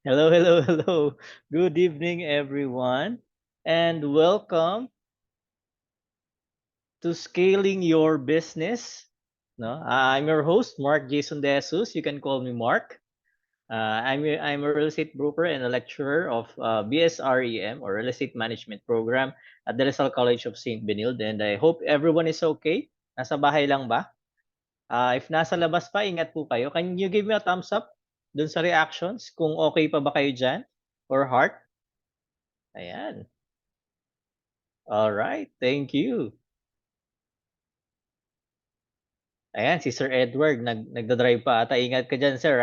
Hello, hello, hello. Good evening, everyone, and welcome to Scaling Your Business. No, I'm your host, Mark Jason De Jesus. You can call me Mark. I'm a real estate broker and a lecturer of BSREM or Real Estate Management Program at the Rizal College of St. Benilde, and I hope everyone is okay. Nasa bahay lang ba? If nasa labas pa, ingat po kayo. Can you give me a thumbs up dun sa reactions kung okay pa ba kayo dyan? Or heart? Ayan. All right, thank you. Ayan, si Sir Edward nagda-drive pa ata. Ingat ka diyan, sir,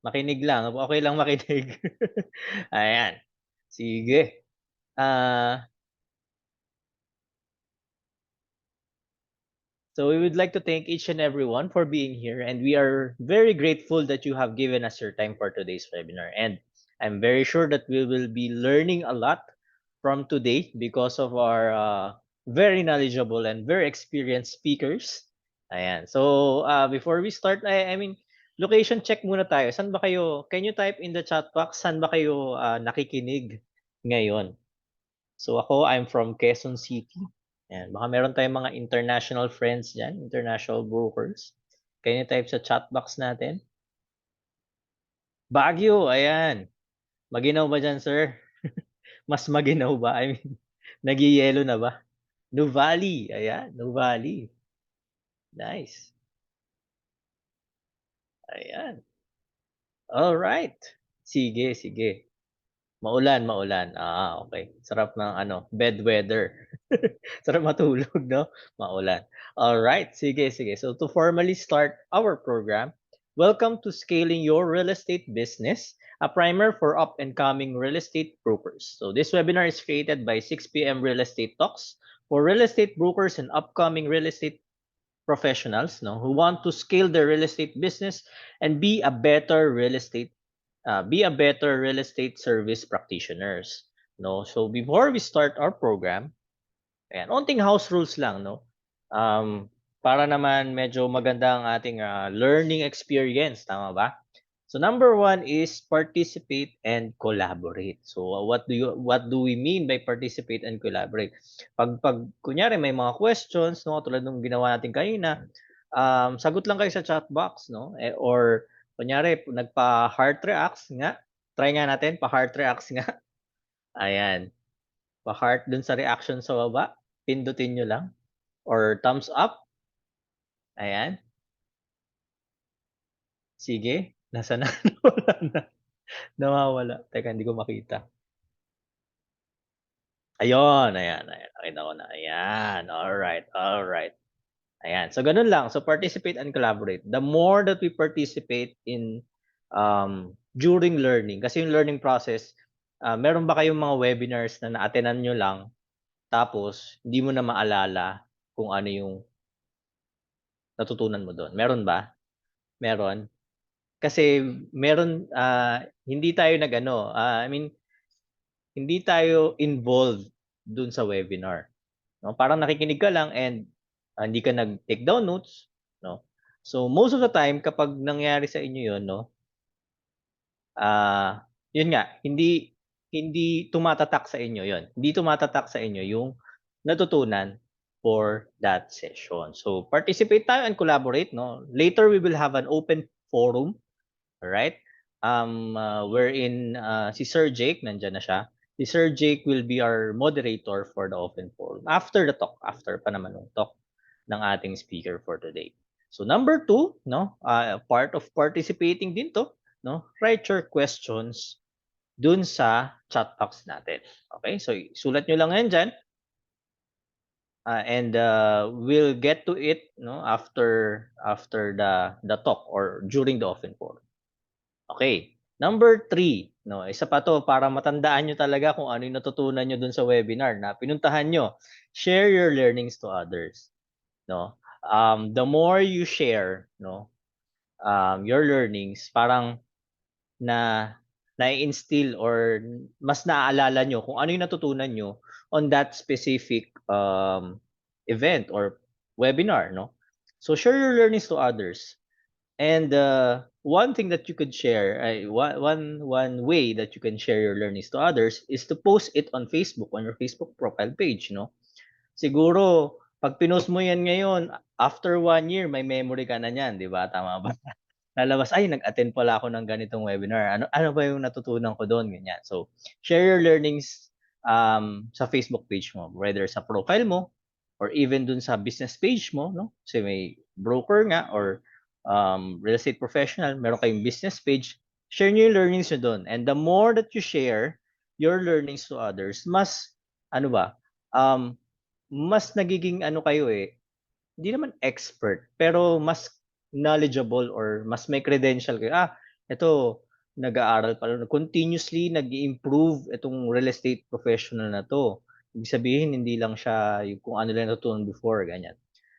makinig lang, okay lang makinig. Ayan, sige. Ah, so we would like to thank each and everyone for being here, and we are very grateful that you have given us your time for today's webinar. And I'm very sure that we will be learning a lot from today because of our very knowledgeable and very experienced speakers. Ayan. So before we start, I mean, location check muna tayo. Saan ba kayo? Can you type in the chat box? Saan ba kayo nakikinig ngayon? So ako, I'm from Quezon City. Ayan, baka meron tayong mga international friends dyan, international brokers. Can you type sa chat box natin? Baguio, ayan. Maginaw ba dyan, sir? Mas maginaw ba? I mean, nag-yellow na ba? Nuvali, ayan, Nuvali. Nice. Ayan. All right. Sige, sige. Maulan, maulan. Okay. Sarap ng bed weather. Sarap matulog, no? Maulan. All right. Sige, sige. So to formally start our program, welcome to Scaling Your Real Estate Business, a primer for up and coming real estate brokers. So this webinar is created by 6 p.m. Real Estate Talks for real estate brokers and upcoming real estate professionals, no, who want to scale their real estate business and be a better real estate service practitioners, no. So before we start our program, ayan, onting house rules lang, no. Para naman medyo maganda ang ating learning experience, tama ba? So number one is participate and collaborate. So what do we mean by participate and collaborate? Pag kunyari may mga questions, no, tulad nung ginawa natin kanina, sagot lang kayo sa chat box, no? Or kunyari nagpa-heart reacts nga, try nga natin pa-heart reacts nga. Ayan, pa-heart dun sa reaction sa baba, pindutin nyo lang or thumbs up. Ayan, sige, nasaan na? Nawala na. Nawawala. Teka, hindi ko makita. Ayun, ayan, ayan. Nakita ko na. Ayan, alright, alright. Ayan, so ganun lang. So participate and collaborate. The more that we participate in during learning, kasi yung learning process, meron ba kayong mga webinars na na-attendan nyo lang, tapos hindi mo na maalala kung ano yung natutunan mo doon? Meron ba? Meron? Kasi meron, hindi tayo I mean, hindi tayo involved dun sa webinar, no? Parang nakikinig ka lang and hindi ka nag-take down notes, no? So most of the time kapag nangyari sa inyo 'yon, no, yun nga, hindi hindi tumatatak sa inyo 'yon. Hindi tumatatak sa inyo yung natutunan for that session. So participate tayo and collaborate, no? Later we will have an open forum. Alright? Wherein si Sir Jake, nandiyan na siya. Si Sir Jake will be our moderator for the open forum. After the talk, after pa naman ng talk ng ating speaker for today. So number two, no, part of participating din to, no, write your questions dun sa chat box natin. Okay? So sulat nyo lang yan dyan. And we'll get to it, no, after the talk or during the open forum. Okay. Number 3, no, isa pa 'to para matandaan nyo talaga kung ano yung natutunan nyo dun sa webinar na pinuntahan nyo. Share your learnings to others, no? The more you share, no, your learnings, parang na nai-instill or mas naaalala nyo kung ano yung natutunan nyo on that specific event or webinar, no? So share your learnings to others. And one thing that you could share, one way that you can share your learnings to others is to post it on Facebook, on your Facebook profile page, no? Siguro, pag pinost mo yan ngayon, after 1 year, may memory ka na niyan, di ba? Tama ba? Lalabas, ay, nag-attend pala ako ng ganitong webinar. Ano ba yung natutunan ko doon? Ganyan. So, share your learnings sa Facebook page mo, whether sa profile mo or even dun sa business page mo, no? Kasi may broker nga or real estate professional, meron kayong business page, share nyo yung learnings nyo doon. And the more that you share your learnings to others, mas, ano ba, mas nagiging ano kayo hindi naman expert, pero mas knowledgeable or mas may credential kayo. Ito, nag-aaral pala, continuously nag-improve itong real estate professional na to. Ibig sabihin, hindi lang siya yung kung ano lang natutunan before, ganyan.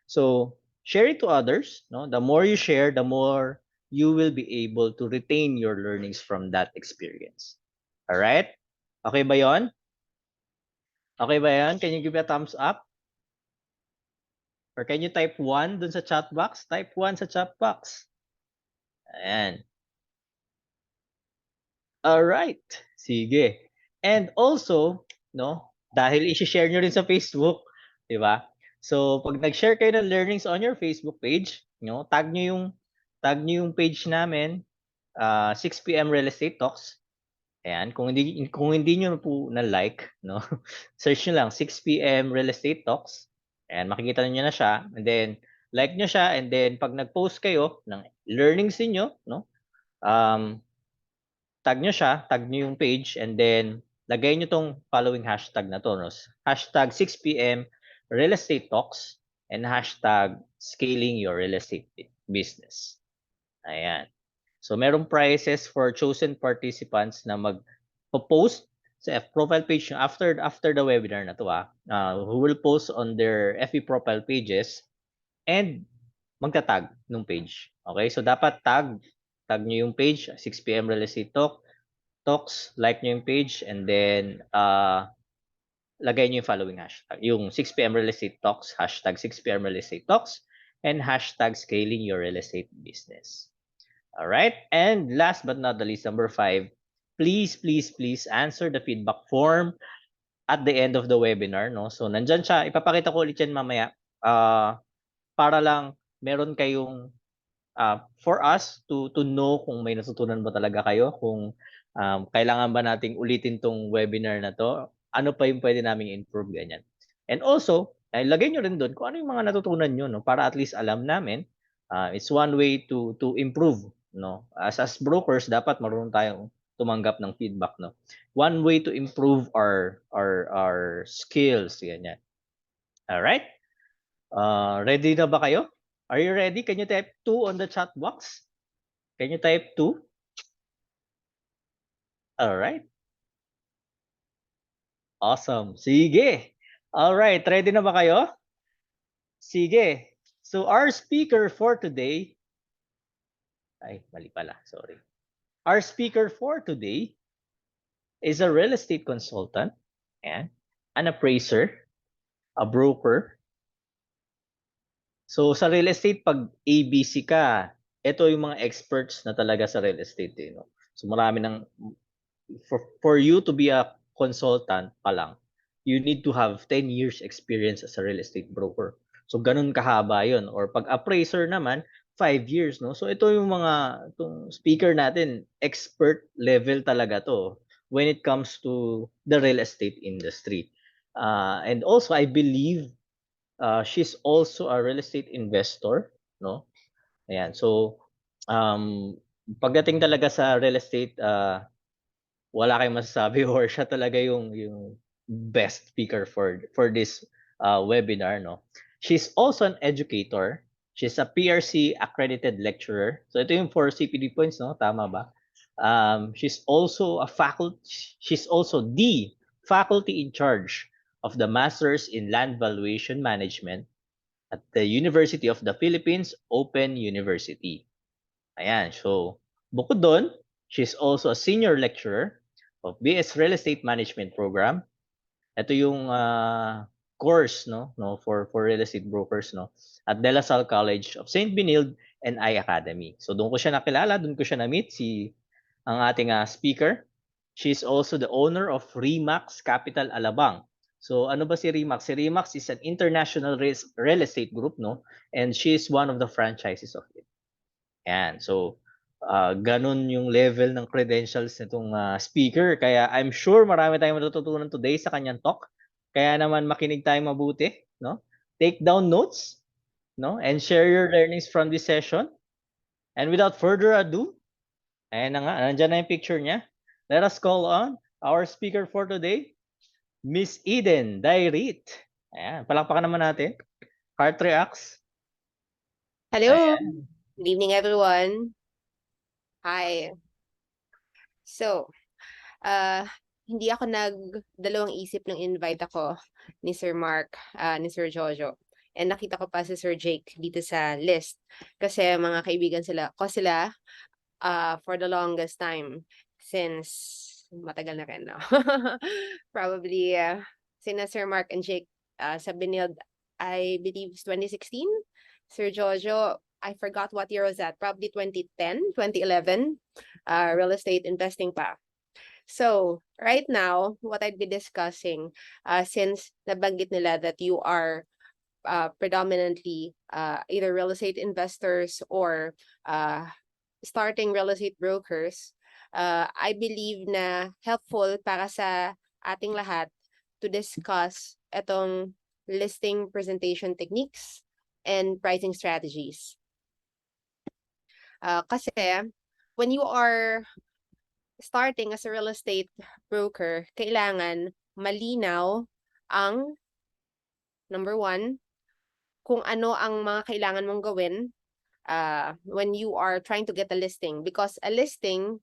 So, share it to others. No? The more you share, the more you will be able to retain your learnings from that experience. All right? Okay ba yon? Okay ba yan? Can you give me a thumbs up? Or can you type 1 dun sa chat box? Type 1 sa chat box. Ayan. Alright. Sige. And also, no, dahil i-share nyo rin sa Facebook, di ba? So, pag nag-share kayo ng learnings on your Facebook page, no, tag nyo yung page namin, 6 PM Real Estate Talks. Ayan, kung hindi niyo po na like, no, search niyo lang 6 PM Real Estate Talks. Ayan, makikita niyo na siya, and then like niyo siya, and then pag nag-post kayo ng learnings niyo, no, tag niyo siya, tag niyo yung page, and then lagay niyo tong following hashtag na to, no, hashtag 6 PM Real Estate Talks and hashtag scaling your real estate business. Ayan. So merong prizes for chosen participants na mag-post sa profile page after the webinar na to, who will post on their FB profile pages and magta-tag nung page. Okay? So dapat tag niyo yung page 6 PM Real Estate Talks, like niyo yung page, and then lagay niyo yung following hashtag. Yung 6 PM Real Estate Talks, hashtag 6 PM Real Estate Talks, and hashtag scaling your real estate business. All right. And last but not the least, number 5, please, please, please answer the feedback form at the end of the webinar, no? So, nandyan siya. Ipapakita ko ulit yan mamaya. Para lang meron kayong for us to know kung may natutunan ba talaga kayo, kung kailangan ba nating ulitin tong webinar na to, ano pa yung pwede naming improve, ganyan. And also, lagay nyo rin doon kung ano yung mga natutunan nyo, no, para at least alam namin. It's one way to improve, no. As brokers, dapat marunong tayong tumanggap ng feedback, no. One way to improve our skills, ganyan. All right? Ready na ba kayo? Are you ready? Can you type 2 on the chat box? Can you type 2? All right. Awesome. Sige. All right. Ready na ba kayo? Sige. So our speaker for today, mali pala. Sorry. Our speaker for today is a real estate consultant and an appraiser, a broker. So sa real estate, pag ABC ka, ito yung mga experts na talaga sa real estate. No? So marami ng for you to be a consultant pa lang, you need to have 10 years experience as a real estate broker. So ganun kahaba 'yon. Or pag appraiser naman, 5 years, no? So ito yung itong speaker natin, expert level talaga to when it comes to the real estate industry. And also I believe she's also a real estate investor, no? Ayan. So pagdating talaga sa real estate, wala kayong masasabi or siya talaga yung best speaker for this webinar, no. She's also an educator. She's a PRC accredited lecturer. So ito yung 4 CPD points, no, tama ba? She's also the faculty in charge of the Masters in Land Valuation Management at the University of the Philippines Open University. Ayan, so bukod doon, she's also a senior lecturer of BS Real Estate Management Program. Ito yung course, no for real estate brokers, no, at De La Salle College of St. Benilde and iAcademy. So doon ko siya nakilala, doon ko siya na-meet ang ating speaker. She's also the owner of Remax Capital Alabang. So ano ba si Remax? Si Remax is an international real estate group, no? And she is one of the franchises of it. Yan. So ganun yung level ng credentials nitong speaker. Kaya I'm sure marami tayong matututunan today sa kanyang talk. Kaya naman makinig tayo mabuti, no? Take down notes, no? And share your learnings from this session. And without further ado, ayan na nga, nandiyan na yung picture niya. Let us call on our speaker for today, Miss Eden Dayrit. Ayan, palakpakan naman natin. Heart reacts. Hello. Ayan. Good evening, everyone. Hi. So, hindi ako nagdalawang isip nung invite ako ni Sir Mark, ni Sir Jojo. And nakita ko pa si Sir Jake dito sa list. Kasi mga kaibigan sila for the longest time since matagal na rin, no? Probably sina Sir Mark and Jake sa Benilde, I believe 2016. Sir Jojo, I forgot what year was that. Probably 2010, 2011. Real estate investing pa. So, right now, what I'd be discussing, since nabanggit nila that you are predominantly either real estate investors or starting real estate brokers, I believe na helpful para sa ating lahat to discuss itong listing presentation techniques and pricing strategies. Kasi when you are starting as a real estate broker, kailangan malinaw ang number one, kung ano ang mga kailangan mong gawin when you are trying to get a listing, because a listing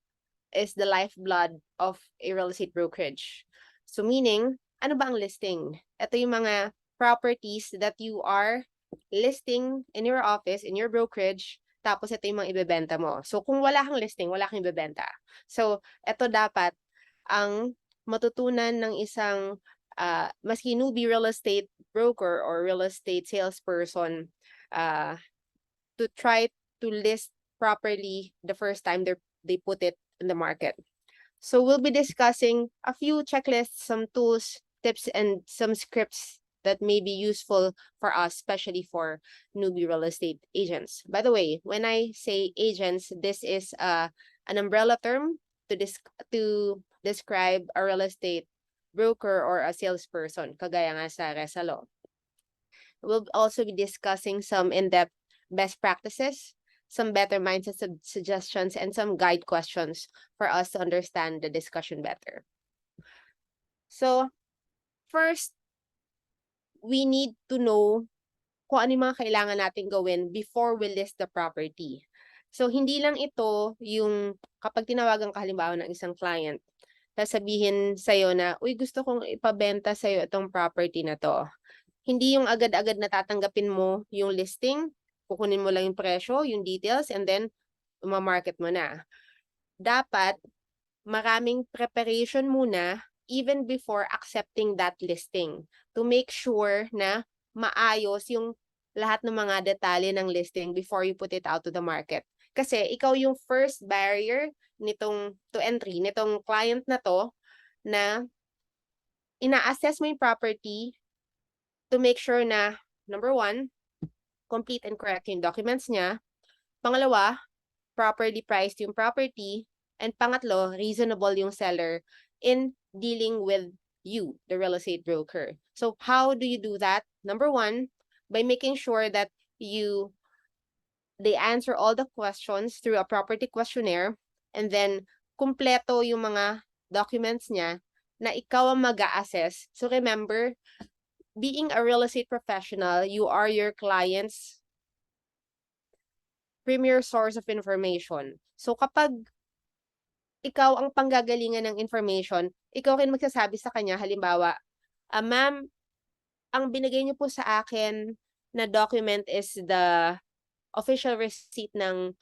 is the lifeblood of a real estate brokerage. So meaning, ano ba ang listing? Ito yung mga properties that you are listing in your office, in your brokerage, tapos ito yung mga ibebenta mo. So kung wala kang listing, wala kang ibebenta. So ito dapat ang matutunan ng isang maski newbie real estate broker or real estate salesperson to try to list properly the first time they put it in the market. So we'll be discussing a few checklists, some tools, tips, and some scripts that may be useful for us, especially for newbie real estate agents. By the way, when I say agents, this is an umbrella term to describe a real estate broker or a salesperson, kagaya nga sa Resalo. We'll also be discussing some in-depth best practices, some better mindset suggestions, and some guide questions for us to understand the discussion better. So, first, we need to know kung ano yung mga kailangan natin gawin before we list the property. So, hindi lang ito yung kapag tinawagan ka halimbawa ng isang client, sasabihin sa'yo na, uy, gusto kong ipabenta sa'yo itong property na to. Hindi yung agad-agad na tatanggapin mo yung listing, kukunin mo lang yung presyo, yung details, and then umamarket mo na. Dapat maraming preparation muna even before accepting that listing to make sure na maayos yung lahat ng mga detalye ng listing before you put it out to the market. Kasi ikaw yung first barrier to entry nitong client na to, na ina-assess mo yung property to make sure na, number one, complete and correct yung documents niya. Pangalawa, properly priced yung property. And pangatlo, reasonable yung seller in dealing with you, the real estate broker. So how do you do that? Number one, by making sure that they answer all the questions through a property questionnaire, and then kumpleto yung mga documents niya na ikaw ang mag-a-assess. So remember, being a real estate professional, you are your client's premier source of information. So kapag ikaw ang panggagalingan ng information, ikaw rin magsasabi sa kanya, halimbawa, ma'am, ang binigay niyo po sa akin na document is the official receipt ng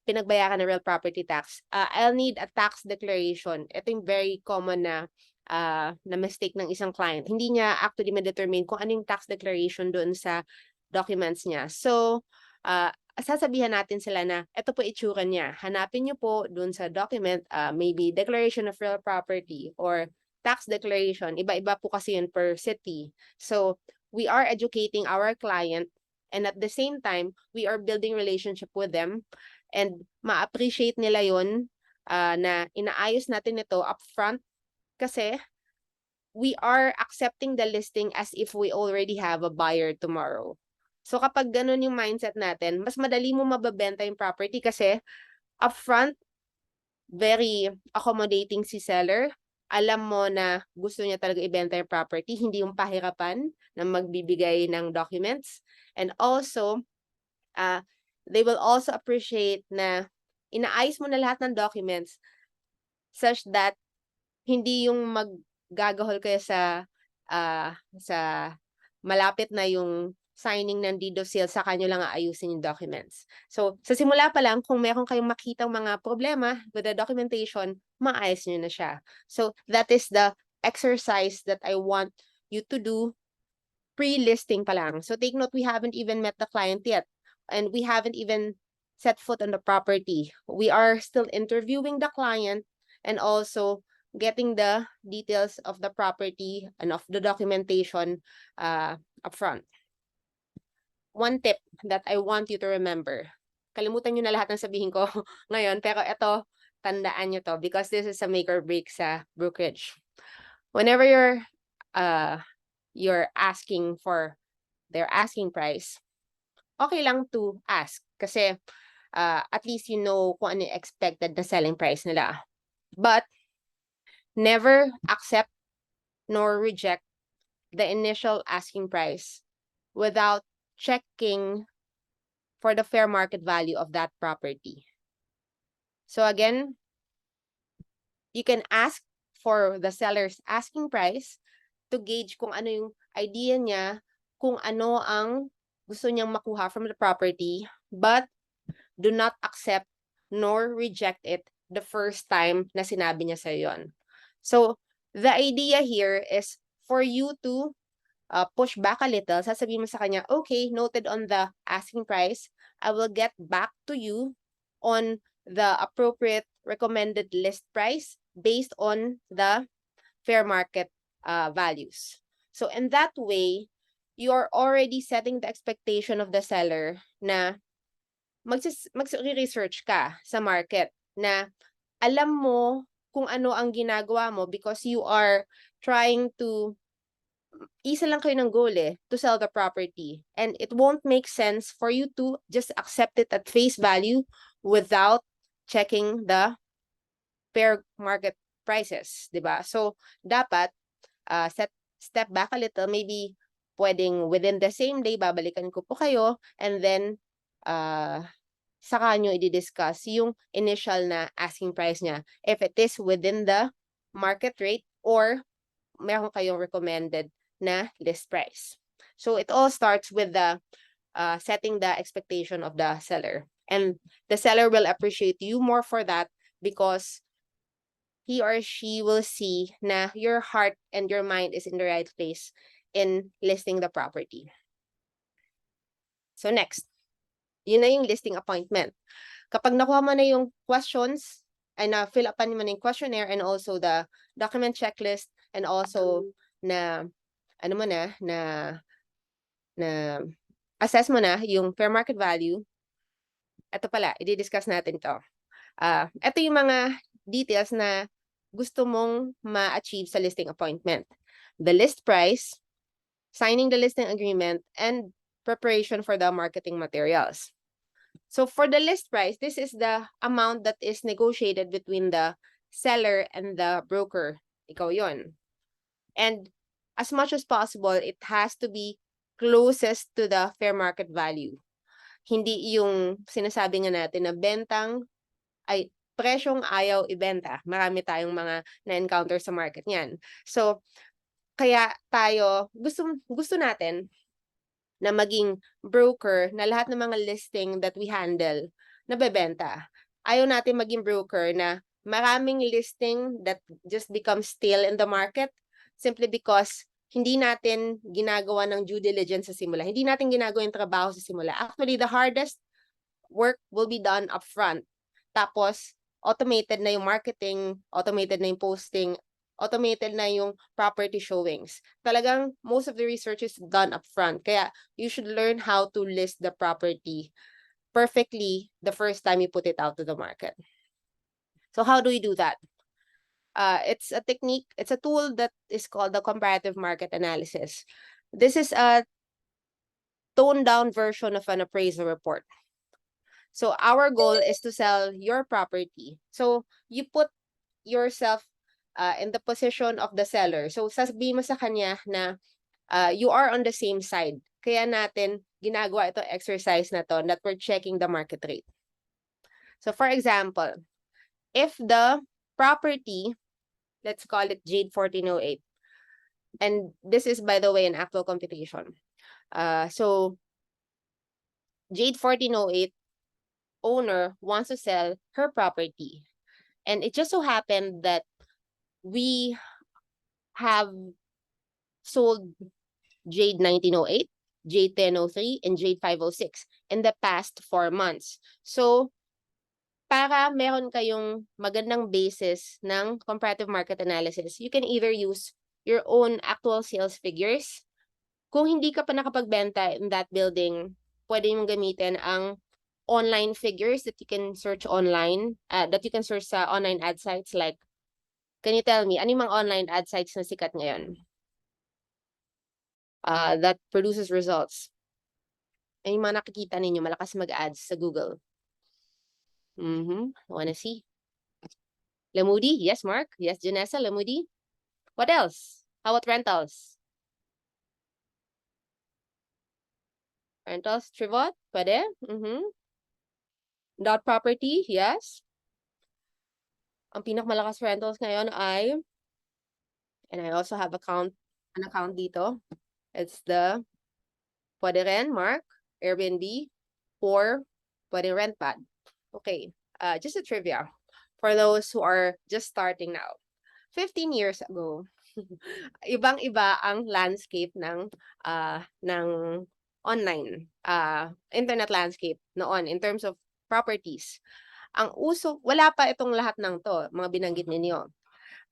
pinagbayaran ng real property tax. I'll need a tax declaration. Ito yung very common na mistake ng isang client. Hindi niya actually ma-determine kung anong tax declaration doon sa documents niya. So, sasabihan natin sila na ito po itsura niya. Hanapin niyo po dun sa document, maybe declaration of real property or tax declaration. Iba-iba po kasi yun per city. So, we are educating our client and at the same time, we are building relationship with them and ma-appreciate nila yun na inaayos natin ito upfront kasi we are accepting the listing as if we already have a buyer tomorrow. So kapag ganun yung mindset natin, mas madali mo mababenta yung property kasi upfront, very accommodating si seller. Alam mo na gusto niya talaga ibenta yung property, hindi yung pahirapan na magbibigay ng documents. And also, they will also appreciate na inaayos mo na lahat ng documents such that hindi yung maggagahol kayo sa malapit na yung signing ng deed of sale, saka nyo lang aayusin yung documents. So, sa simula pa lang, kung meron kayong makitang mga problema with the documentation, maayos nyo na siya. So, that is the exercise that I want you to do pre-listing pa lang. So, take note, we haven't even met the client yet. And we haven't even set foot on the property. We are still interviewing the client and also getting the details of the property and of the documentation upfront. One tip that I want you to remember. Kalimutan nyo na lahat ng sabihin ko ngayon, pero ito, tandaan nyo to because this is a make or break sa brokerage. Whenever you're asking for their asking price, okay lang to ask kasi at least you know kung ano yung expected na selling price nila. But never accept nor reject the initial asking price without checking for the fair market value of that property. So again, you can ask for the seller's asking price to gauge kung ano yung idea niya, kung ano ang gusto niyang makuha from the property, but do not accept nor reject it the first time na sinabi niya sa'yo yun. So, the idea here is for you to push back a little. Sasabihin mo sa kanya, okay, noted on the asking price. I will get back to you on the appropriate recommended list price based on the fair market values. So, in that way, you are already setting the expectation of the seller na mag-research ka sa market na alam mo kung ano ang ginagawa mo because you are trying to isa lang kayo ng goal to sell the property. And it won't make sense for you to just accept it at face value without checking the fair market prices, di ba? So, dapat step back a little, maybe pwedeng within the same day, babalikan ko po kayo, and then saka nyo i-discuss yung initial na asking price niya. If it is within the market rate or meron kayong recommended na list price. So it all starts with the setting the expectation of the seller. And the seller will appreciate you more for that because he or she will see na your heart and your mind is in the right place in listing the property. So next, yun na yung listing appointment. Kapag nakuha mo na yung questions, ay na-fill upan mo na yung questionnaire and also the document checklist and also na assess mo na yung fair market value. Ito pala, i-discuss natin to. Ito yung mga details na gusto mong ma-achieve sa listing appointment. The list price, signing the listing agreement, and preparation for the marketing materials. So for the list price, this is the amount that is negotiated between the seller and the broker. Ikaw yon. And as much as possible, it has to be closest to the fair market value. Hindi yung sinasabi nga natin na presyong ayaw ibenta. Marami tayong mga na-encounter sa market niyan. So, kaya tayo, gusto natin na maging broker na lahat ng mga listing that we handle, nabebenta. Ayaw natin maging broker na maraming listing that just becomes stale in the market simply because hindi natin ginagawa ng due diligence sa simula. Hindi natin ginagawa yung trabaho sa simula. Actually, the hardest work will be done upfront. Tapos, automated na yung marketing, automated na yung posting, automated na yung property showings. Talagang most of the research is done upfront. Kaya you should learn how to list the property perfectly the first time you put it out to the market. So how do we do that? It's a technique, it's a tool that is called the comparative market analysis. This is a toned down version of an appraisal report. So our goal is to sell your property. So you put yourself in the position of the seller. So sasabihin mo sa kanya na you are on the same side. Kaya natin ginagawa ito exercise na to that we're checking the market rate. So for example, if the property, let's call it Jade 1408, and this is, by the way, an actual computation. So Jade 1408 owner wants to sell her property. And it just so happened that we have sold Jade 1908, Jade 1003, and Jade 506 in the past 4 months. So, para meron kayong magandang basis ng comparative market analysis, you can either use your own actual sales figures. Kung hindi ka pa nakapagbenta in that building, pwede mong gamitin ang online figures that you can search online, that you can search sa online ad sites like, can you tell me, ano yung mga online ad sites na sikat ngayon? That produces results. Ano yung mga nakikita ninyo, malakas mag-ads sa Google? Wanna see? Lamudi? Yes, Mark? Yes, Janessa, Lamudi? What else? How about rentals? Rentals, Trivot? Pwede? Dot property? Yes. Ang pinakamalakas rentals ngayon ay, and I also have an account dito. It's the pwede rin, Mark, Airbnb, or pwede rentpad. Okay, just a trivia for those who are just starting now. 15 years ago, ibang-iba ang landscape ng online, internet landscape noon in terms of properties. Ang uso, wala pa itong lahat ng to, mga binanggit ninyo.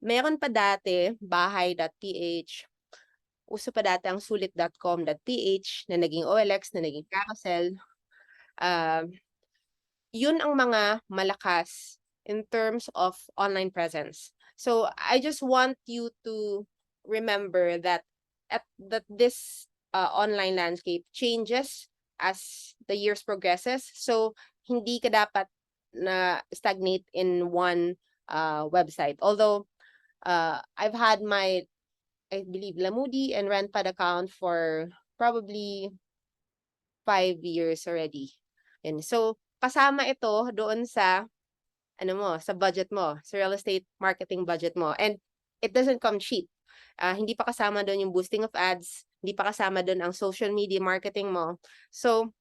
Meron pa dati, bahay.ph, uso pa dati ang sulit.com.ph na naging OLX, na naging Carousel. Yun ang mga malakas in terms of online presence. So I just want you to remember that this online landscape changes as the years progresses. So hindi ka dapat na stagnate in one website. Although I've had my, I believe, Lamudi and Rentpad account for probably 5 years already. And so kasama ito doon sa sa budget mo, sa real estate marketing budget mo. And it doesn't come cheap. Hindi pa kasama doon yung boosting of ads, hindi pa kasama doon ang social media marketing mo. So,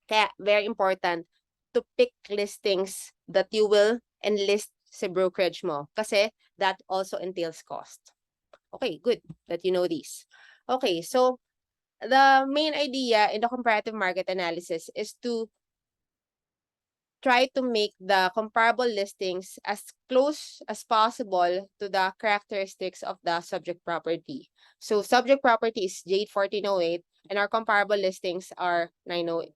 kaya very important to pick listings that you will enlist sa brokerage mo kasi that also entails cost. Okay, good that you know this. Okay, so the main idea in the comparative market analysis is to try to make the comparable listings as close as possible to the characteristics of the subject property. So subject property is Jade 1408 and our comparable listings are 1908,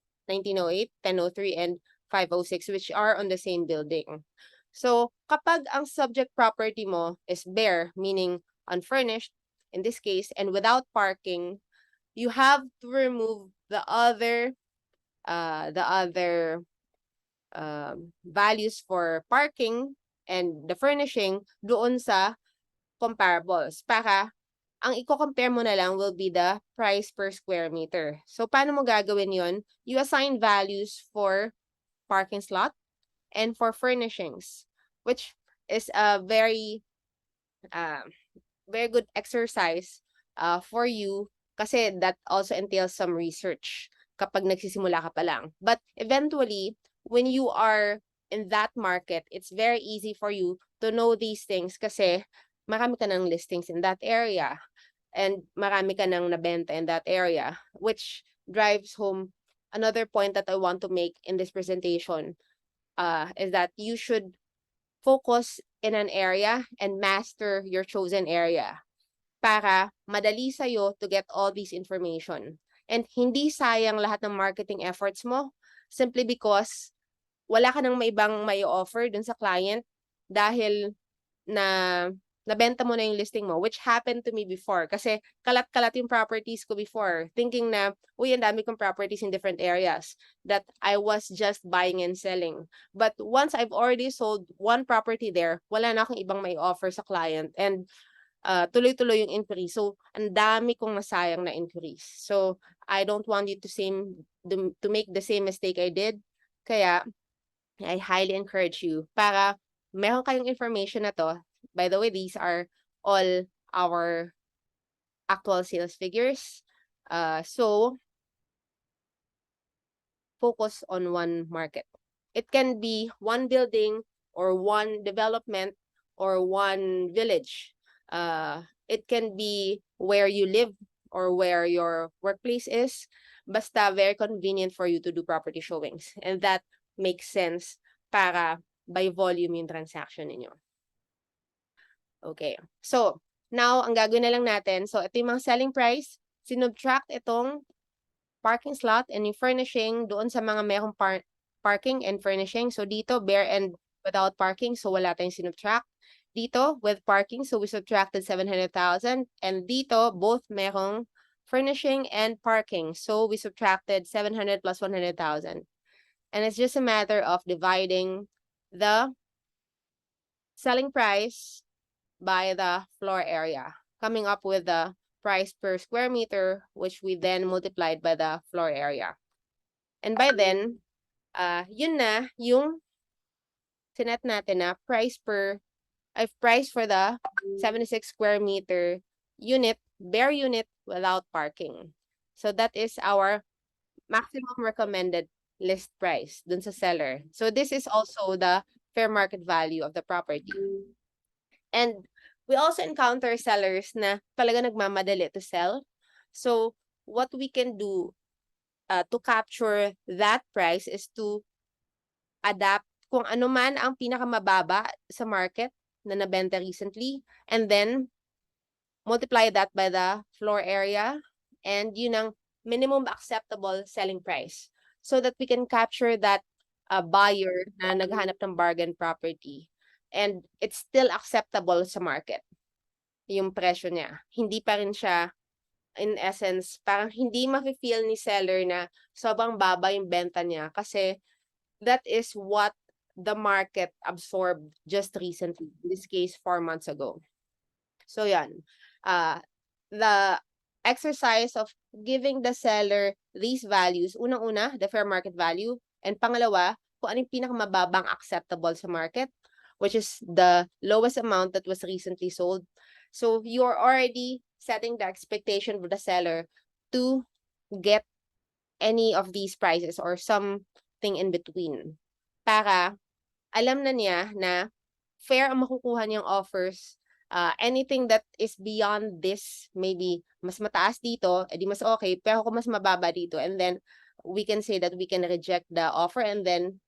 1003, and 506, which are on the same building. So kapag ang subject property mo is bare, meaning unfurnished, in this case, and without parking, you have to remove the other values for parking and the furnishing doon sa comparables para ang i-compare mo na lang will be the price per square meter. So paano mo gagawin yon? You assign values for parking slot and for furnishings, which is a very good exercise for you kasi that also entails some research kapag nagsisimula ka pa lang. But eventually, when you are in that market, it's very easy for you to know these things kasi marami ka ng listings in that area and marami ka ng nabenta in that area, which drives home another point that I want to make in this presentation is that you should focus in an area and master your chosen area para madali sa'yo to get all these information. And hindi sayang lahat ng marketing efforts mo simply because wala ka nang may ibang may offer dun sa client dahil na nabenta mo na yung listing mo, which happened to me before. Kasi kalat-kalat yung properties ko before, thinking na, uy, ang dami kong properties in different areas that I was just buying and selling. But once I've already sold one property there, wala na akong ibang may offer sa client. And tuloy-tuloy yung increase. So, ang dami kong nasayang na increase. So, I don't want you to make the same mistake I did. Kaya, I highly encourage you para meron kayong information na to. By the way, these are all our actual sales figures. So, focus on one market. It can be one building or one development or one village. It can be where you live or where your workplace is. Basta very convenient for you to do property showings. And that makes sense para by volume yung transaction ninyo. Okay. So, now, ang gagawin na lang natin, so ito yung mga selling price, sinubtract itong parking slot and yung furnishing doon sa mga merong parking and furnishing. So, dito, bare and without parking, so wala tayong sinubtract. Dito, with parking, so we subtracted 700,000. And dito, both merong furnishing and parking. So, we subtracted 700 plus 100,000. And it's just a matter of dividing the selling price by the floor area, coming up with the price per square meter, which we then multiplied by the floor area. And by then, yun na yung sinet natin na price for the 76 square meter unit, bare unit without parking. So that is our maximum recommended list price dun sa seller. So this is also the fair market value of the property. And we also encounter sellers na talaga nagmamadali to sell. So what we can do to capture that price is to adapt kung ano man ang pinakamababa sa market na nabenta recently, and then multiply that by the floor area, and yun ang minimum acceptable selling price so that we can capture that buyer na naghahanap ng bargain property and it's still acceptable sa market yung presyo niya. Hindi pa rin siya, in essence, parang hindi mafe-feel ni seller na sobrang baba yung benta niya kasi that is what the market absorbed just recently, in this case 4 months ago. So yan, the exercise of giving the seller these values, unang-una, the fair market value, and pangalawa, kung ano yung pinakamababang acceptable sa market, which is the lowest amount that was recently sold. So you're already setting the expectation for the seller to get any of these prices or something in between. Para alam na niya na fair ang makukuha niyang offers. Anything that is beyond this, maybe mas mataas dito, edi mas okay, pero kung mas mababa dito, and then we can say that we can reject the offer and then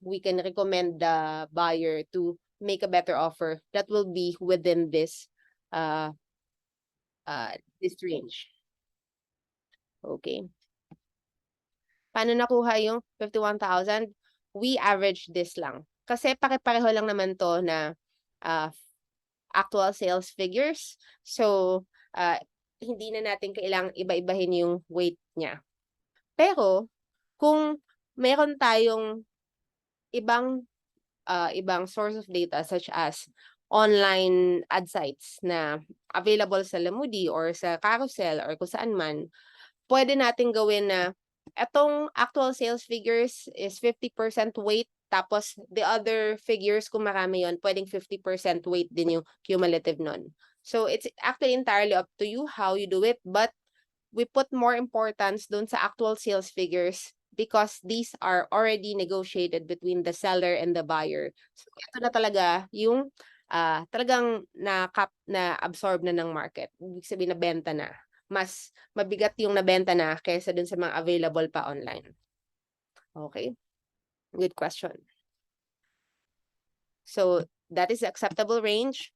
we can recommend the buyer to make a better offer that will be within this range. Okay. Paano nakuha yung 51,000? We average this lang. Kasi pare-pareho lang naman to na actual sales figures. So, hindi na natin kailangang iba-ibahin yung weight niya. Pero, kung meron tayong ibang source of data such as online ad sites na available sa Lamudi or sa Carousel or kung saan man, pwede natin gawin na etong actual sales figures is 50% weight, tapos the other figures, kung marami yon, pwedeng 50% weight din yung cumulative nun. So it's actually entirely up to you how you do it, but we put more importance dun sa actual sales figures because these are already negotiated between the seller and the buyer. So ito na talaga yung talagang na-absorb na ng market. Ibig sabihin na benta na. mas mabigat yung nabenta na kaysa dun sa mga available pa online. Okay? Good question. So that is the acceptable range.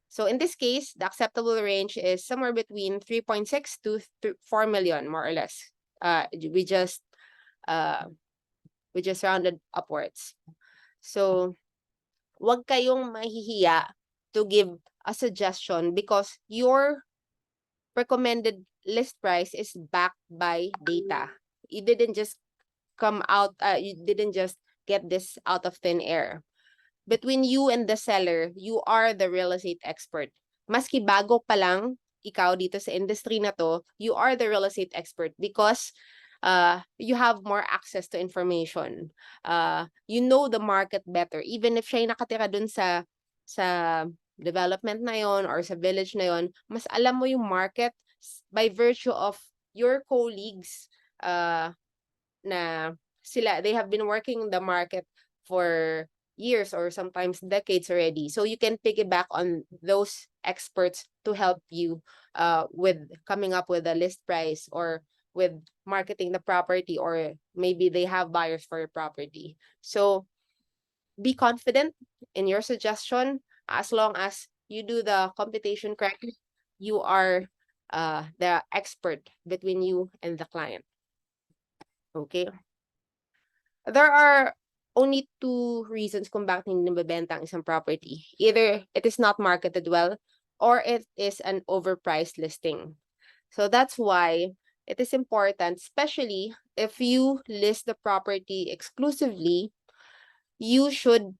So in this case, the acceptable range is somewhere between 3.6 to 4 million, more or less. We just rounded upwards. So wag kayong mahihiya to give a suggestion because your recommended list price is backed by data. You didn't just you didn't just get this out of thin air. Between you and the seller, you are the real estate expert. Maski bago pa lang ikaw dito sa industry na to, you are the real estate expert because you have more access to information. You know the market better. Even if siya nakatira dun sa development na yon or sa village na yon, mas alam mo yung market by virtue of your colleagues na they have been working the market for years or sometimes decades already. So you can piggyback on those experts to help you with coming up with a list price or with marketing the property, or maybe they have buyers for your property. So be confident in your suggestion. As long as you do the computation correctly, you are the expert between you and the client. Okay? There are only two reasons kung bakit hindi nabebenta ang isang property. Either it is not marketed well or it is an overpriced listing. So that's why it is important, especially if you list the property exclusively, you should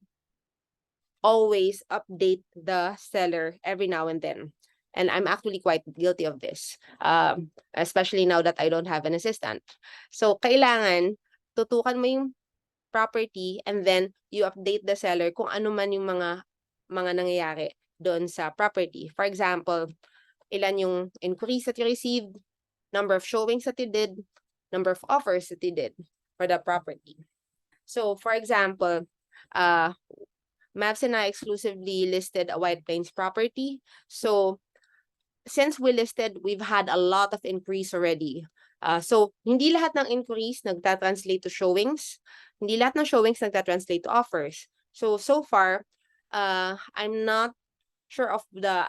always update the seller every now and then. And I'm actually quite guilty of this, especially now that I don't have an assistant. So kailangan tutukan mo yung property and then you update the seller kung ano man yung mga nangyayari doon sa property. For example, ilan yung inquiries that you received, number of showings that you did, number of offers that you did for the property. So, for example, Mavs and I exclusively listed a White Plains property. So, since we listed, we've had a lot of inquiries already. So, hindi lahat ng inquiries nagta-translate to showings. Hindi lahat ng showings nagta-translate to offers. So far, I'm not sure of the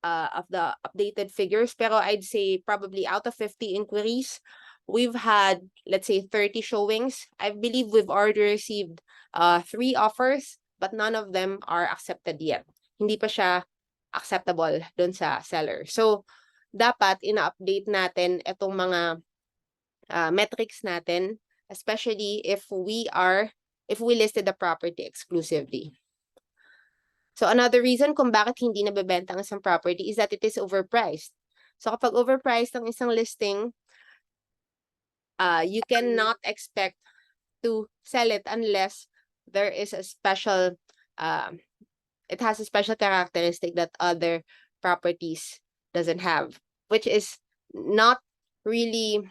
updated figures, pero I'd say probably out of 50 inquiries, we've had, let's say, 30 showings. I believe we've already received 3 offers, but none of them are accepted yet. Hindi pa siya acceptable dun sa seller. So, dapat ina-update natin itong mga metrics natin, especially if we listed the property exclusively. So another reason kung bakit hindi nabebenta ang isang property is that it is overpriced. So kapag overpriced ang isang listing, you cannot expect to sell it unless there is a special, it has a special characteristic that other properties doesn't have, which is not really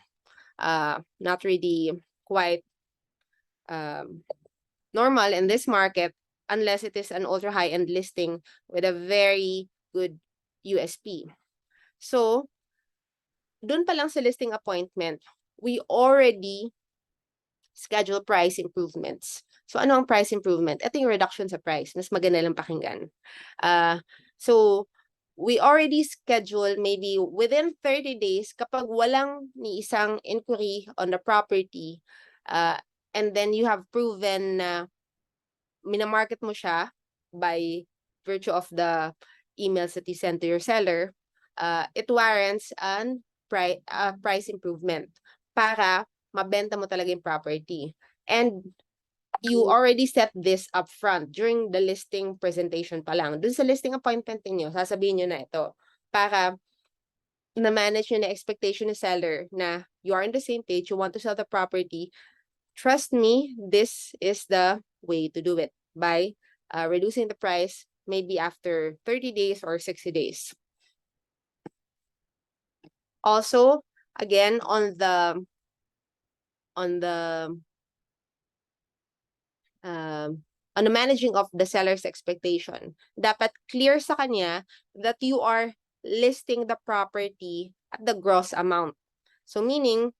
quite normal in this market unless it is an ultra high-end listing with a very good USP. So, dun pa lang sa listing appointment, we already schedule price improvements. So, ano ang price improvement? Ito yung reduction sa price. Mas maganda lang pakinggan. So, we already schedule maybe within 30 days kapag walang ni isang inquiry on the property, and then you have proven na minamarket mo siya by virtue of the emails that you send to your seller, it warrants an price improvement para mabenta mo talaga yung property. And you already set this up front during the listing presentation pa lang. Dun sa listing appointment niyo, sasabihin niyo na ito para na-manage nyo na expectation ng seller na you are on the same page, you want to sell the property. Trust me, this is the way to do it by reducing the price maybe after 30 days or 60 days. Also, again, on the managing of the seller's expectation, dapat clear sa kanya that you are listing the property at the gross amount. So meaning,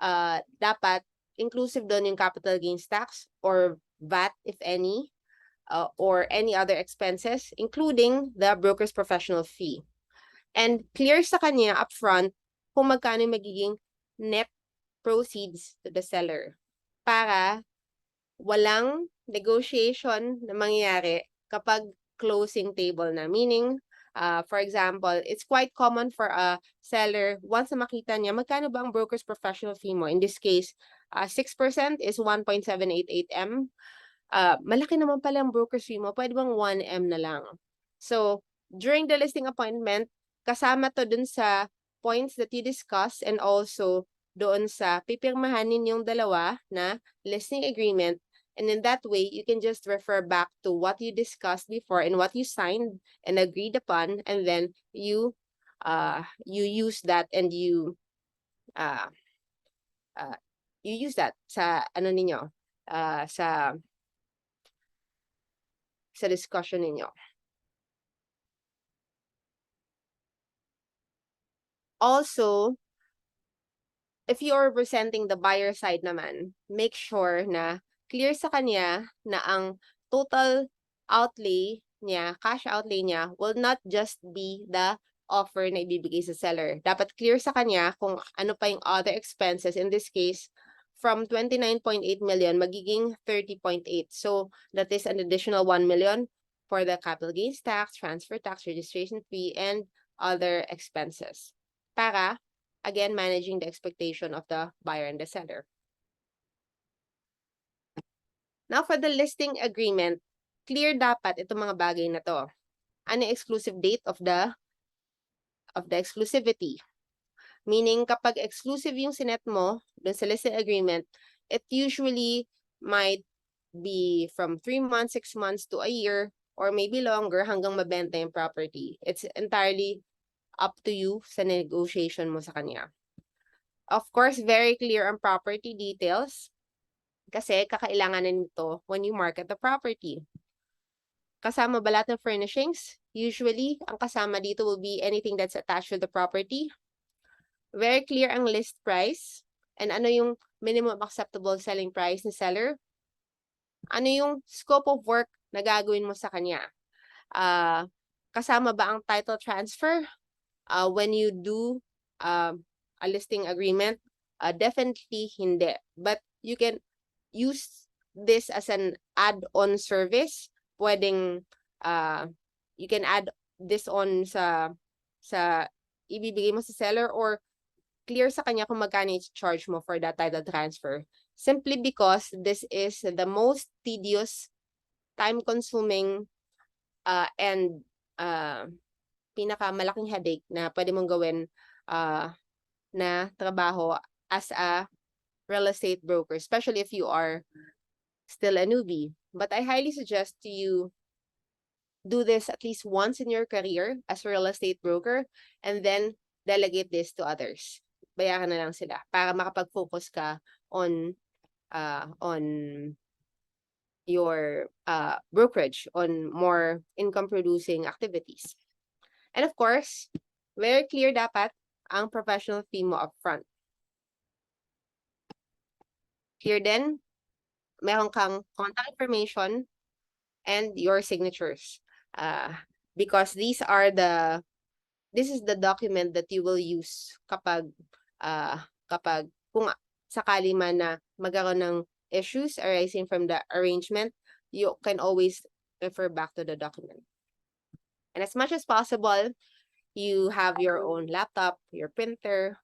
dapat inclusive doon yung capital gains tax or VAT if any, or any other expenses, including the broker's professional fee. And clear sa kanya upfront kung magkano magiging net proceeds to the seller para walang negotiation na mangyayari kapag closing table na. Meaning, for example, it's quite common for a seller, once na makita niya, magkano ba ang broker's professional fee mo? In this case, 6% is 1.788 M. Malaki naman pala ang broker's fee mo, pwede bang 1 M na lang? So, during the listing appointment, kasama to dun sa points that you discuss and also doon sa pipirmahan ninyong dalawa na listing agreement. And in that way, you can just refer back to what you discussed before and what you signed and agreed upon, and then you use that and you use that sa ano ninyo, sa discussion ninyo. Also, if you are representing the buyer side naman, make sure na clear sa kanya na ang total outlay niya, cash outlay niya, will not just be the offer na ibibigay sa seller. Dapat clear sa kanya kung ano pa yung other expenses. In this case, from 29.8 million, magiging 30.8. So, that is an additional 1 million for the capital gains tax, transfer tax, registration fee, and other expenses. Para again, managing the expectation of the buyer and the seller. Now, for the listing agreement, clear dapat itong mga bagay na to. Ano yung exclusive date of the exclusivity? Meaning, kapag exclusive yung sinet mo dun sa listing agreement, it usually might be from 3 months, 6 months to a year, or maybe longer hanggang mabenta yung property. It's entirely up to you sa negotiation mo sa kanya. Of course, very clear ang property details kasi kakailanganin nito when you market the property. Kasama ba lahat ng furnishings? Usually, ang kasama dito will be anything that's attached to the property. Very clear ang list price and ano yung minimum acceptable selling price ni seller. Ano yung scope of work na gagawin mo sa kanya. Kasama ba ang title transfer when you do a listing agreement? Definitely hindi. But you can use this as an add-on service. Pwedeng you can add this on sa ibibigay mo sa seller or clear sa kanya kung magkano i-charge mo for that title transfer. Simply because this is the most tedious, time-consuming, and pinakamalaking headache na pwede mong gawin na trabaho as a real estate broker, especially if you are still a newbie. But I highly suggest to you do this at least once in your career as a real estate broker and then delegate this to others. Bayaran na lang sila para makapag-focus ka on your brokerage, on more income-producing activities. And of course, very clear dapat ang professional fee mo upfront. Here then, meron kang contact information and your signatures. Because this is the document that you will use kapag kung sakali man na magkaroon ng issues arising from the arrangement, you can always refer back to the document. And as much as possible, you have your own laptop, your printer,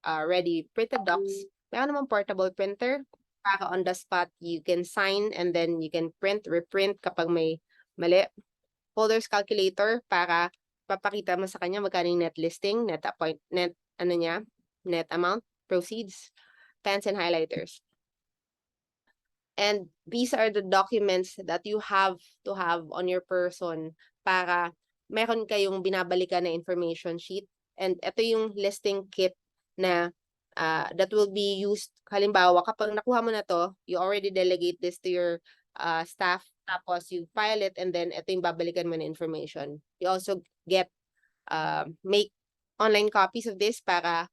ready printed docs. Meron naman portable printer para on the spot you can sign and then you can print, reprint kapag may mali. Holders calculator para papakita mo sa kanya magkano yung net listing, net amount, proceeds, pens and highlighters. And these are the documents that you have to have on your person para meron kayong binabalikan na information sheet. And ito yung listing kit na that will be used. Halimbawa, kapag nakuha mo na to, you already delegate this to your staff, tapos you file it, and then ito yung babalikan mo na information. You also get make online copies of this para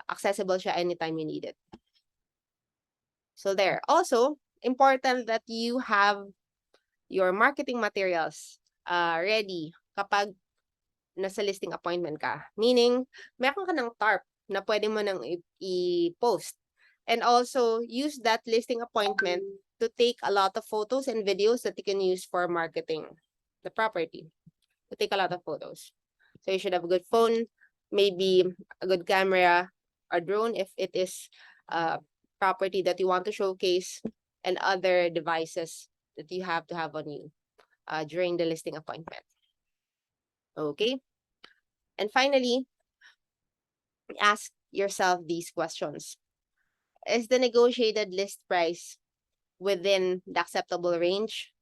accessible siya anytime you need it. So there. Also, important that you have your marketing materials ready kapag nasa listing appointment ka. Meaning, meron ka ng TARP na pwede mo nang i-post. And also, use that listing appointment to take a lot of photos and videos that you can use for marketing the property. To take a lot of photos. So you should have a good phone, maybe a good camera, a drone if it is property that you want to showcase, and other devices that you have to have on you during the listing appointment. Okay. And finally, ask yourself these questions. Is the negotiated list price within the acceptable range?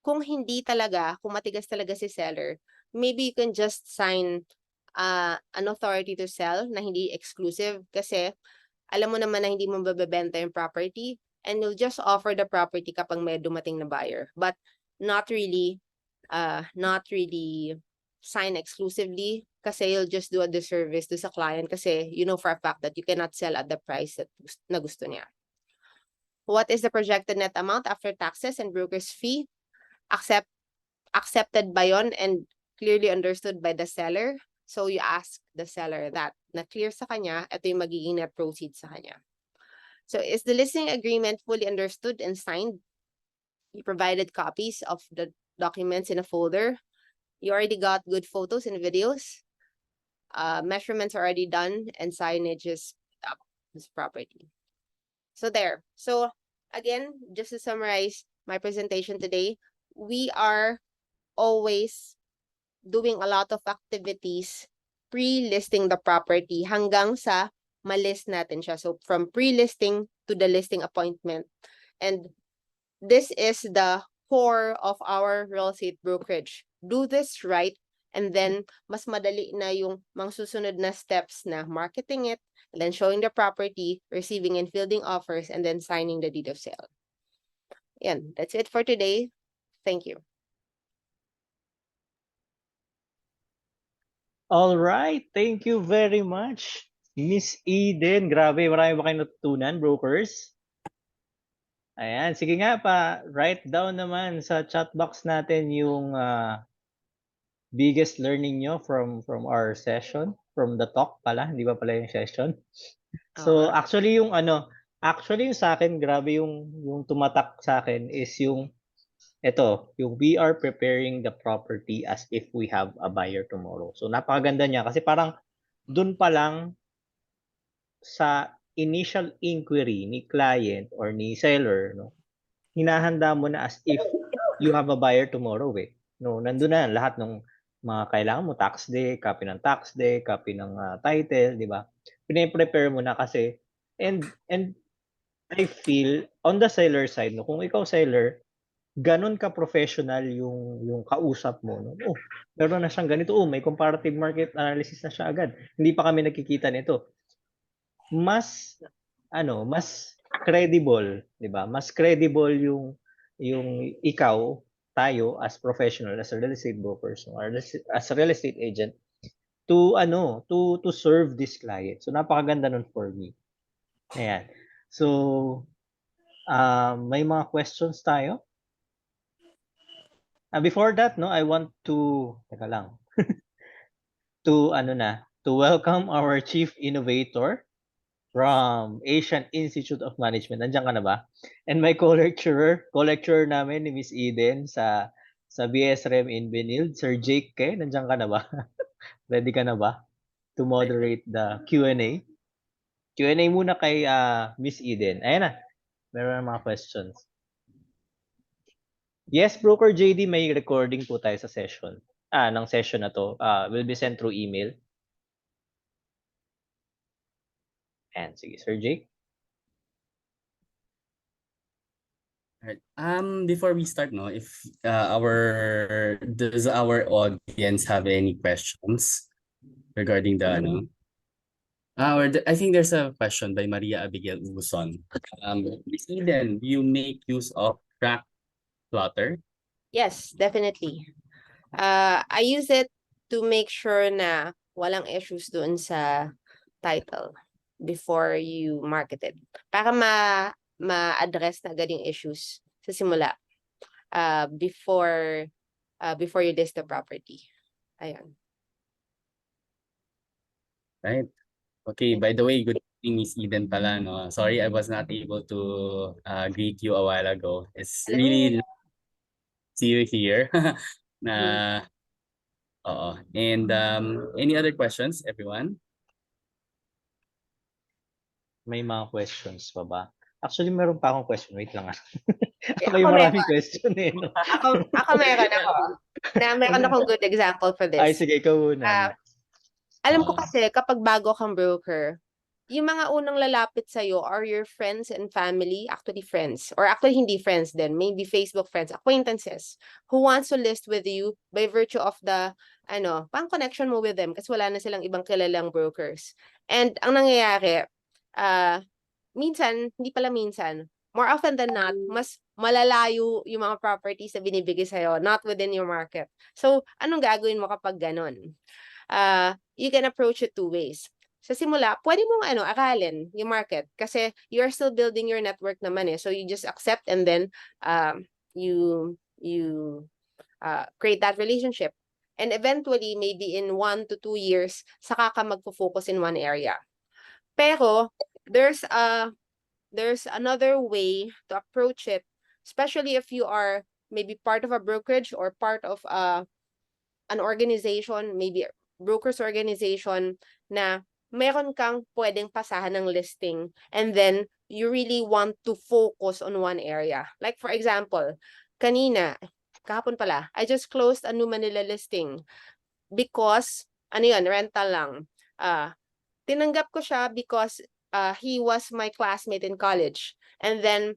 Kung hindi talaga, kung matigas talaga si seller, maybe you can just sign an authority to sell na hindi exclusive kasi alam mo naman na hindi mo babebenta yung property and you'll just offer the property kapag may dumating na buyer. But not really sign exclusively kasi you'll just do a disservice to sa client kasi you know for a fact that you cannot sell at the price that na gusto niya. What is the projected net amount after taxes and broker's fee? Accepted ba yon and clearly understood by the seller? So you ask the seller that na clear sa kanya, ito yung magiging net proceeds sa kanya. So is the listing agreement fully understood and signed? You provided copies of the documents in a folder. You already got good photos and videos. Measurements are already done and signage is up this property. So there. So again, just to summarize my presentation today, we are always doing a lot of activities pre-listing the property hanggang sa malist natin siya. So from pre-listing to the listing appointment. And this is the core of our real estate brokerage. Do this right, and then mas madali na yung mga susunod na steps na marketing it, and then showing the property, receiving and fielding offers, and then signing the deed of sale. Yan, that's it for today. Thank you. All right, thank you very much, Miss Eden. Grabe, marami ba kayong natutunan, brokers? Ayan, sige nga pa, write down naman sa chat box natin yung biggest learning nyo from our session, from the talk pala, hindi ba pala yung session? So actually yung sa akin, grabe yung tumatak sa akin is yung yung we are preparing the property as if we have a buyer tomorrow. So napakaganda niya kasi parang dun pa lang sa initial inquiry ni client or ni seller, no, hinahanda mo na as if you have a buyer tomorrow eh. No, nandun na lahat ng mga kailangan mo, tax day, copy ng title, di ba? Pine-prepare mo na kasi and I feel on the seller side, no, kung ikaw seller, ganun ka professional yung kausap mo, no? Oh, meron na siyang ganito. Oh, may comparative market analysis na siya agad. Hindi pa kami nakikita nito. Mas credible, 'di ba? Mas credible yung ikaw, tayo as professional, as a real estate brokers or as a real estate agent to serve this client. So napakaganda nun for me. Ayan. So may mga questions tayo? Before that, no, I want to to welcome our chief innovator from Asian Institute of Management. Nandiyan ka na ba? And my co-lecturer namin ni Miss Eden sa BSREM in Benilde, Sir Jake Ke, nandiyan ka na ba? Ready ka na ba to moderate the Q&A? Q&A muna kay Miss Eden. Ayan na. Meron na mga questions. Yes, Broker JD, may recording po tayo sa session. Ng session na to. Will be sent through email. And sige, Sir Jake. Alright. Before we start, no, if does our audience have any questions regarding the I think there's a question by Maria Abigail Uson. Miss Eden, do you make use of track plotter? Yes, definitely. I use it to make sure na walang issues doon sa title before you market it. Para ma-address na agad yung issues sa simula before you list the property. Ayan. Right. Okay, by the way, good evening, Miss Eden pala, no? Sorry, I was not able to greet you a while ago. It's really nice to see you here. Na, oo. And any other questions, everyone? May mga questions pa ba? Actually, meron pa akong question. Wait lang. Ako Ako yung maraming meron. question eh. No? Ako meron ako. Meron akong good example for Ay, this. sige, ikaw una. Alam ko kasi kapag bago kang broker, yung mga unang lalapit sa'yo are your friends and family, actually friends, or actually hindi friends din, maybe Facebook friends, acquaintances, who wants to list with you by virtue of the, pang connection mo with them kasi wala na silang ibang kilalang brokers. And ang nangyayari, hindi pala minsan, more often than not, mas malalayo yung mga properties na binibigay sa'yo, not within your market. So, anong gagawin mo kapag ganon? You can approach it two ways. Sa simula, pwede mong aralin yung market kasi you're still building your network naman eh. So you just accept and then you create that relationship. And eventually, maybe in 1 to 2 years, saka ka magpo-focus in one area. Pero there's another way to approach it, especially if you are maybe part of a brokerage or part of an organization, maybe brokers organization na meron kang pwedeng pasahan ng listing and then you really want to focus on one area. Like for example, kahapon pala, I just closed a new Manila listing because, rental lang. Tinanggap ko siya because he was my classmate in college. And then,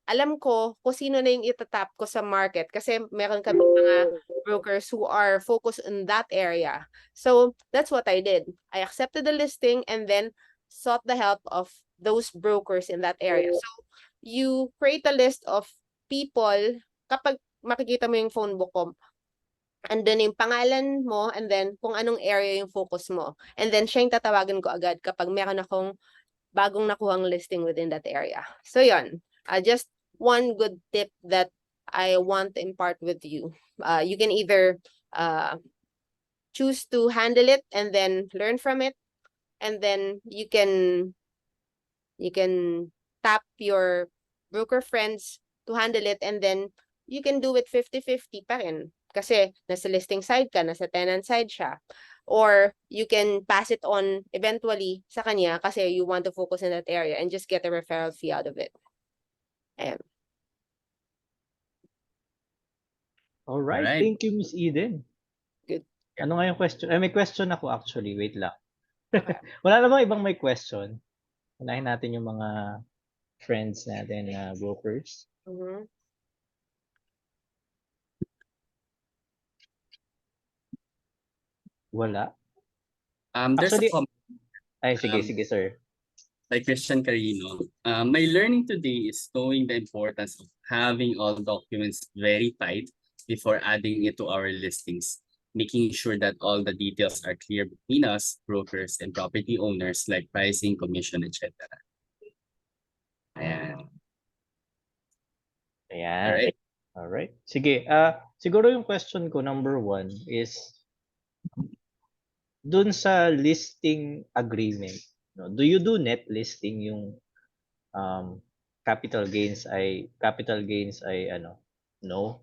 alam ko kung sino na yung itatap ko sa market kasi meron kami mga brokers who are focused in that area. So, that's what I did. I accepted the listing and then sought the help of those brokers in that area. So, you create a list of people, kapag makikita mo yung phone book ko, andun yung pangalan mo and then kung anong area yung focus mo. And then siya yung tatawagan ko agad kapag meron akong bagong nakuhang listing within that area. So yun, just one good tip that I want to impart with you. You can either choose to handle it and then learn from it, and then you can tap your broker friends to handle it, and then you can do it 50-50 pa rin. Kasi nasa listing side ka, nasa tenant side siya. Or you can pass it on eventually sa kanya kasi you want to focus in that area and just get a referral fee out of it. Ayan. Alright, Alright. thank you, Miss Eden. Good. Ano nga yung question? May question ako actually. Wait lang. Okay. Wala na bang ibang may question? Unahin natin yung mga friends natin na brokers. Mhm. Wala. There's Actually, a comment ay sige sir. by Christian Carino. My learning today is knowing the importance of having all documents verified before adding it to our listings, making sure that all the details are clear between us, brokers, and property owners like pricing, commission, etc. Ayan. Ayan. Alright. Alright. Sige, siguro yung question ko, number 1, is dun sa listing agreement, no? Do you do net listing yung capital gains ay ano? No?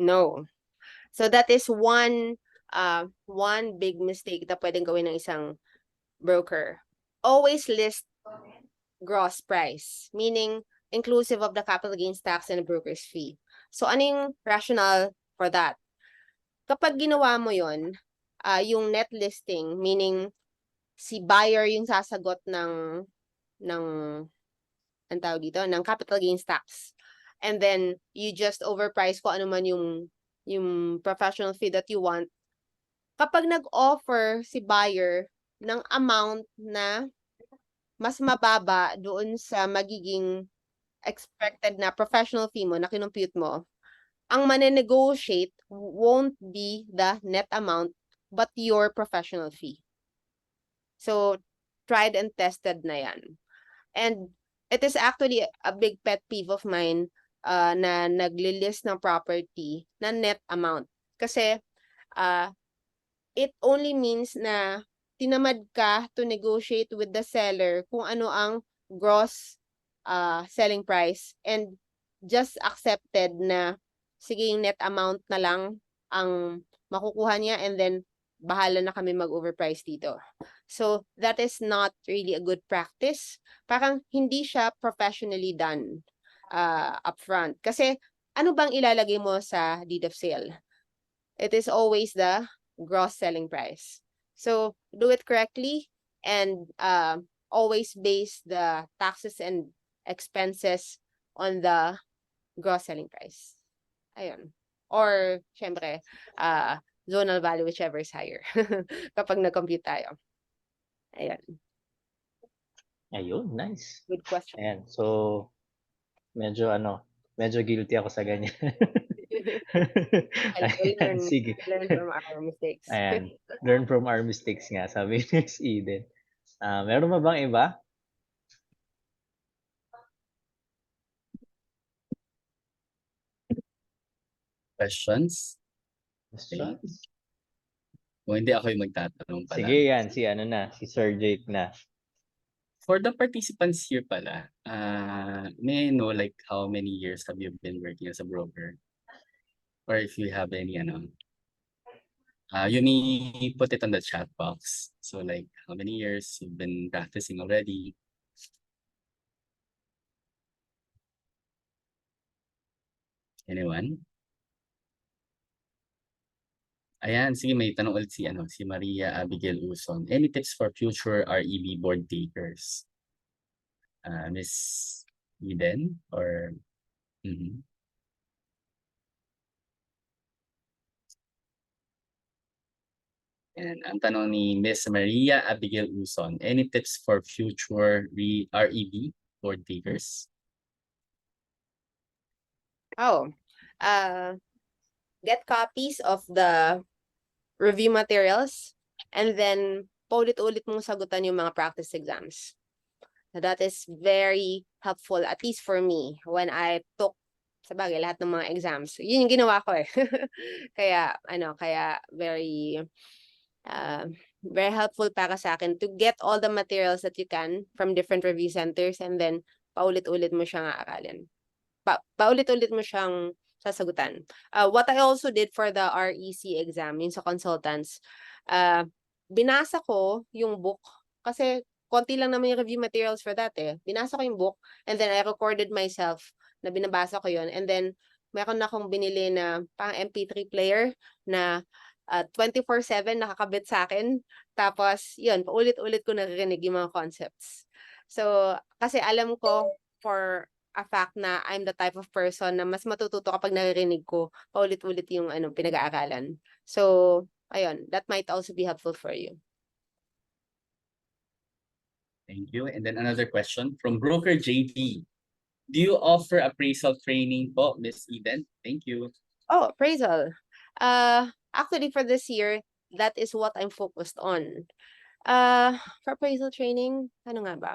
No. So that is one big mistake na pwedeng gawin ng isang broker. Always list gross price, meaning inclusive of the capital gains tax and the broker's fee. So ano yung rationale for that? Kapag ginawa mo yon, yung net listing, meaning si buyer yung sasagot ng ang tawag dito, ng capital gains tax. And then you just overprice kung ano man yung professional fee that you want. Kapag nag-offer si buyer ng amount na mas mababa doon sa magiging expected na professional fee mo na kinumpute mo, ang mane-negotiate won't be the net amount but your professional fee. So, tried and tested na yan. And it is actually a big pet peeve of mine na nagli-list ng property na net amount. Kasi it only means na tinamad ka to negotiate with the seller kung ano ang gross selling price and just accepted na sige yung net amount na lang ang makukuha niya and then bahala na kami mag-overprice dito. So that is not really a good practice. Parang hindi siya professionally done upfront. Kasi ano bang ilalagay mo sa deed of sale? It is always the gross selling price. So do it correctly and always base the taxes and expenses on the gross selling price. Ayun. Or, syempre, zonal value, whichever is higher. Kapag nag-compute tayo. Ayun. Ayun, nice. Good question. Ayan, so medyo guilty ako sa ganyan. Ayan, sige. Learn from our mistakes. Ayan, learn from our mistakes nga, sabi ni Miss Eden. Meron ba bang iba? Questions? Questions? Kung hindi ako yung magtatanong pala. Sige yan, si Sir Jake na. For the participants here pala, may I know like how many years have you been working as a broker? Or if you have any you may put it on the chat box. So like how many years you've been practicing already? Anyone? Ayan, sige, may tanong ulit si Maria Abigail Uson. Any tips for future REB board takers? Miss Eden or And ang tanong ni Miss Maria Abigail Uson, any tips for future REB board takers? Get copies of the review materials and then paulit-ulit mong sagutan yung mga practice exams. So that is very helpful, at least for me, when I took sabagay lahat ng mga exams. Yun yung ginawa ko eh. Kaya very very helpful para sa akin to get all the materials that you can from different review centers and then paulit-ulit mo siyang aaralin. Paulit-ulit mo siyang sasagutan. What I also did for the REC exam, yung sa consultants, binasa ko yung book kasi konti lang naman yung review materials for that eh. Binasa ko yung book and then I recorded myself na binabasa ko yun and then meron na akong binili na pang MP3 player na 24/7 nakakabit sa akin. Tapos yun, paulit-ulit ko naririnig yung mga concepts. So, kasi alam ko for a fact na I'm the type of person na mas matututo kapag naririnig ko paulit-ulit yung pinag-aaralan. So, ayun, that might also be helpful for you. Thank you. And then another question from Broker JD. Do you offer appraisal training po, Miss Eden? Thank you. Oh, appraisal. Actually, for this year, that is what I'm focused on. For appraisal training, ano nga ba?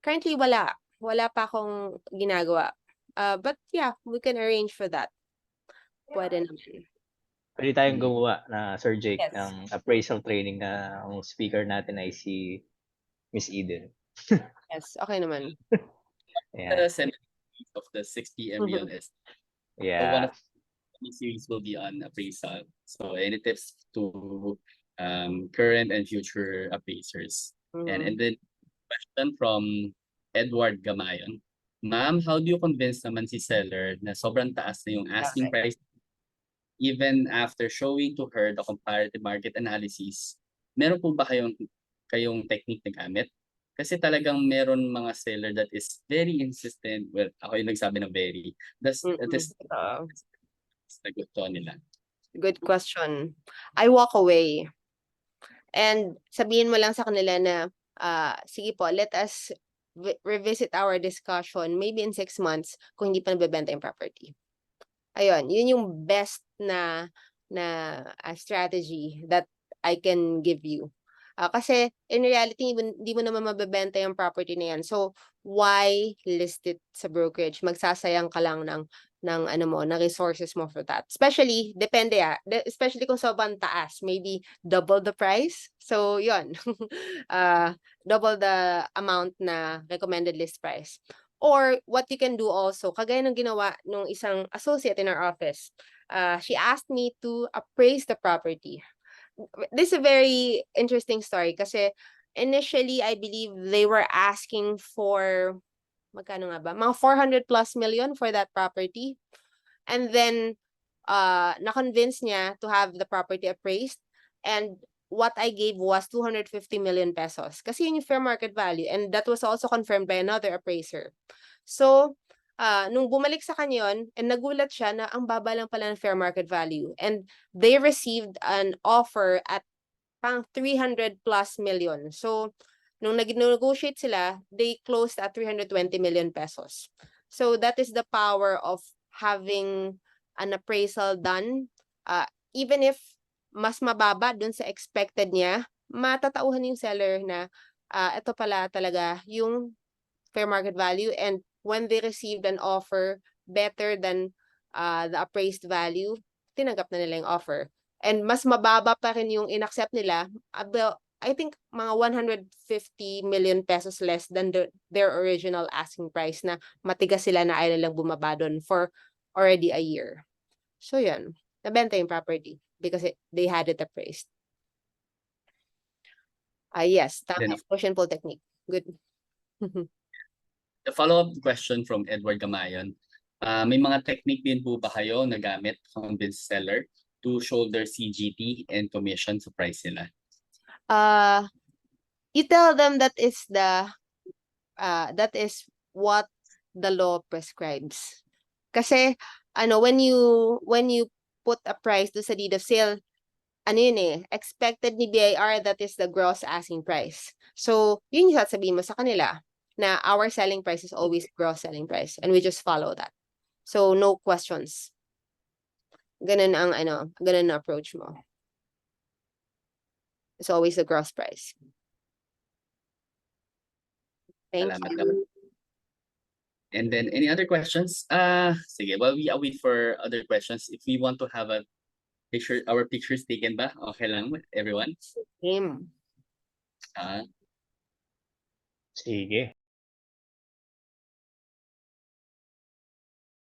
Currently, wala. Wala pa akong ginagawa. But yeah, we can arrange for that. Pwede naman. Pwede tayong gumawa na Sir Jake Yes. ng appraisal training na ang speaker natin ay si Miss Eden. Yes, okay naman. Yeah. Of the 6 p.m. real estate. Yeah. So one of the series will be on appraisal. So any tips to current and future appraisers? And then question from Edward Gamayon. Ma'am, how do you convince naman si seller na sobrang taas na yung asking price even after showing to her the comparative market analysis? Meron po ba kayong technique na gamit? Kasi talagang meron mga seller that is very insistent. Well, ako yung nagsabi ng very. That's nagustuhan nila. Good question. I walk away. And sabihin mo lang sa kanila na, sige po, let us revisit our discussion maybe in 6 months kung hindi pa nabebenta yung property. Ayun, yun yung best na strategy that I can give you. Kasi in reality, hindi mo naman mabebenta yung property na yan. So, why list it sa brokerage? Magsasayang ka lang ng resources mo for that. Especially, depende especially kung sobrang taas, maybe double the price. So, yun. Double the amount na recommended list price. Or what you can do also, kagaya ng ginawa nung isang associate in our office, she asked me to appraise the property. This is a very interesting story kasi initially, I believe they were asking for, magkano nga ba? Mga 400 plus million for that property. And then, na-convince niya to have the property appraised. And what I gave was 250 million pesos. Kasi yun yung fair market value. And that was also confirmed by another appraiser. So, nung bumalik sa kanya yun, and nagulat siya na ang baba lang pala ng fair market value. And they received an offer at pang 300 plus million. So, nung nag-negotiate sila, they closed at 320 million pesos. So, that is the power of having an appraisal done. Even if mas mababa dun sa expected niya, matatauhan yung seller na ito pala talaga yung fair market value, and when they received an offer better than the appraised value, tinanggap na nila yung offer. And mas mababa pa rin yung inaccept nila, I think mga 150 million pesos less than their original asking price, na matigas sila na ayaw nilang bumaba doon for already a year. So yun, nabenta yung property because they had it appraised. Yes, tama. Push and pull technique. Good. The follow-up question from Edward Gamayon. May mga technique din po ba kayo na gamit to convince seller to shoulder CGT and commission sa price nila? You tell them that is what the law prescribes. Kasi when you put a price do sa deed of sale, expected ni BIR, that is the gross asking price. So, yun yung sasabihin mo sa kanila, na our selling price is always gross selling price, and we just follow that. So, no questions. Ganun ang approach mo. It's always the gross price. Thank you. And then any other questions? Sige, while we await for other questions, if we want to have a picture, our pictures taken ba? Okay lang with everyone? Same. Sige.